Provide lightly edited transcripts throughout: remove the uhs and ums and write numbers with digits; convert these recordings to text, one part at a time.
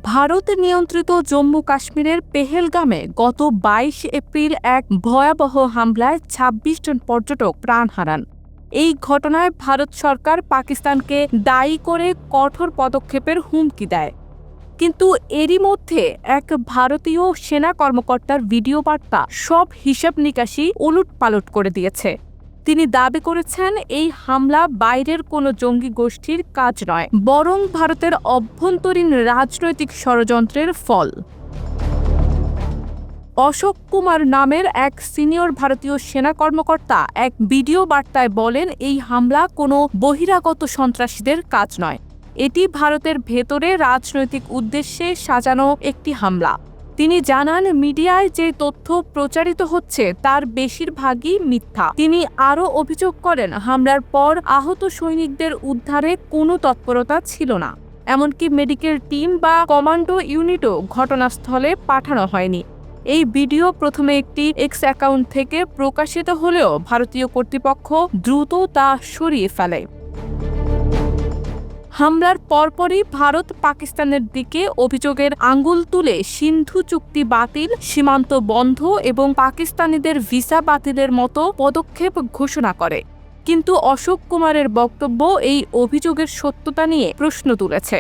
ভারত নিয়ন্ত্রিত জম্মু কাশ্মীরের পেহেলগামে গত ২২ এপ্রিল এক ভয়াবহ হামলায় ২৬ জন পর্যটক প্রাণ হারান। এই ঘটনায় ভারত সরকার পাকিস্তানকে দায়ী করে কঠোর পদক্ষেপের হুমকি দেয়। কিন্তু এরই মধ্যে এক ভারতীয় সেনা কর্মকর্তার ভিডিও বার্তা সব হিসাব নিকাশি উলটপালট করে দিয়েছে। তিনি দাবি করেছেন এই হামলা বাইরের কোনো জঙ্গি গোষ্ঠীর কাজ নয়, বরং ভারতের অভ্যন্তরীণ রাজনৈতিক ষড়যন্ত্রের ফল। অশোক কুমার নামের এক সিনিয়র ভারতীয় সেনা কর্মকর্তা এক ভিডিও বার্তায় বলেন, এই হামলা কোনো বহিরাগত সন্ত্রাসীদের কাজ নয়, এটি ভারতের ভেতরে রাজনৈতিক উদ্দেশ্যে সাজানো একটি হামলা। তিনি জানান, মিডিয়ায় যে তথ্য প্রচারিত হচ্ছে তার বেশিরভাগই মিথ্যা। তিনি আরও অভিযোগ করেন, হামলার পর আহত সৈনিকদের উদ্ধারে কোনো তৎপরতা ছিল না, এমনকি মেডিকেল টিম বা কমান্ডো ইউনিটও ঘটনাস্থলে পাঠানো হয়নি। এই ভিডিও প্রথমে একটি এক্স অ্যাকাউন্ট থেকে প্রকাশিত হলেও ভারতীয় কর্তৃপক্ষ দ্রুত তা সরিয়ে ফেলে। হামলার পরপরই ভারত পাকিস্তানের দিকে অভিযোগের আঙুল তুলে সিন্ধু চুক্তি বাতিল, সীমান্ত বন্ধ এবং পাকিস্তানিদের ভিসা বাতিলের মতো পদক্ষেপ ঘোষণা করে। কিন্তু অশোক কুমারের বক্তব্য এই অভিযোগের সত্যতা নিয়ে প্রশ্ন তুলেছে।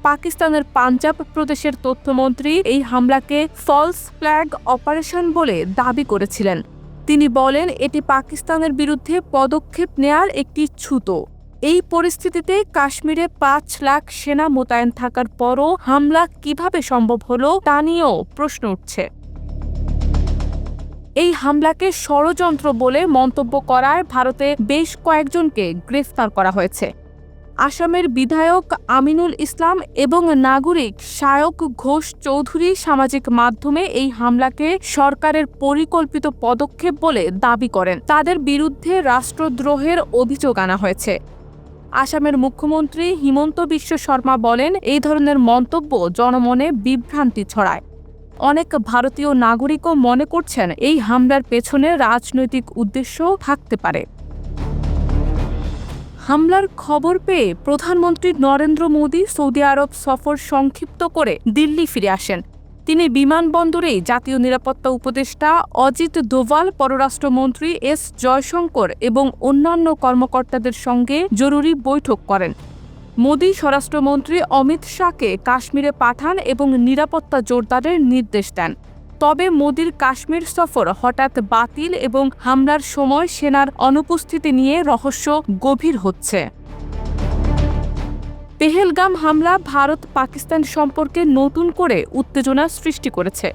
পাকিস্তানের পাঞ্জাব প্রদেশের তথ্যমন্ত্রী এই হামলাকে ফলস ফ্ল্যাগ অপারেশন বলে দাবি করেছিলেন। তিনি বলেন, এটি পাকিস্তানের বিরুদ্ধে পদক্ষেপ নেয়ার একটি ছুতো। এই পরিস্থিতিতে কাশ্মীরে ৫ লাখ সেনা মোতায়েন থাকার পরও হামলা কিভাবে সম্ভব হলো তা নিয়েও প্রশ্ন উঠছে। এই হামলাকে ষড়যন্ত্র বলে মন্তব্য করায় ভারতে বেশ কয়েকজনকে গ্রেফতার করা হয়েছে। আসামের বিধায়ক আমিনুল ইসলাম এবং নাগরিক শায়ক ঘোষ চৌধুরী সামাজিক মাধ্যমে এই হামলাকে সরকারের পরিকল্পিত পদক্ষেপ বলে দাবি করেন। তাদের বিরুদ্ধে রাষ্ট্রদ্রোহের অভিযোগ আনা হয়েছে। আসামের মুখ্যমন্ত্রী হিমন্ত বিশ্ব শর্মা বলেন, এই ধরনের মন্তব্য জনমনে বিভ্রান্তি ছড়ায়। অনেক ভারতীয় নাগরিকও মনে করছেন এই হামলার পেছনে রাজনৈতিক উদ্দেশ্য থাকতে পারে। হামলার খবর পেয়ে প্রধানমন্ত্রী নরেন্দ্র মোদী সৌদি আরব সফর সংক্ষিপ্ত করে দিল্লি ফিরে আসেন। তিনি বিমানবন্দরেই জাতীয় নিরাপত্তা উপদেষ্টা অজিত দোভাল, পররাষ্ট্রমন্ত্রী এস জয়শঙ্কর এবং অন্যান্য কর্মকর্তাদের সঙ্গে জরুরি বৈঠক করেন। মোদী স্বরাষ্ট্রমন্ত্রী অমিত শাহকে কাশ্মীরে পাঠান এবং নিরাপত্তা জোরদারের নির্দেশ দেন। তবে মোদীর কাশ্মীর সফর হঠাৎ বাতিল এবং হামলার সময় সেনার অনুপস্থিতি নিয়ে রহস্য গভীর হচ্ছে। পেহেলগাম হামলা ভারত পাকিস্তান সম্পর্কে নতুন করে উত্তেজনা সৃষ্টি করেছে।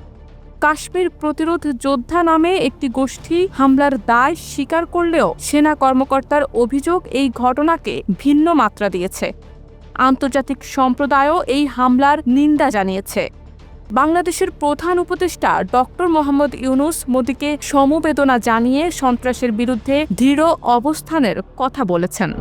কাশ্মীর প্রতিরোধ যোদ্ধা নামে একটি গোষ্ঠী হামলার দায় স্বীকার করলেও সেনা কর্মকর্তার অভিযোগ এই ঘটনাকে ভিন্ন মাত্রা দিয়েছে। আন্তর্জাতিক সম্প্রদায়ও এই হামলার নিন্দা জানিয়েছে। বাংলাদেশের প্রধান উপদেষ্টা ডক্টর মোহাম্মদ ইউনূস মোদীকে সমবেদনা জানিয়ে সন্ত্রাসের বিরুদ্ধে দৃঢ় অবস্থানের কথা বলেছেন।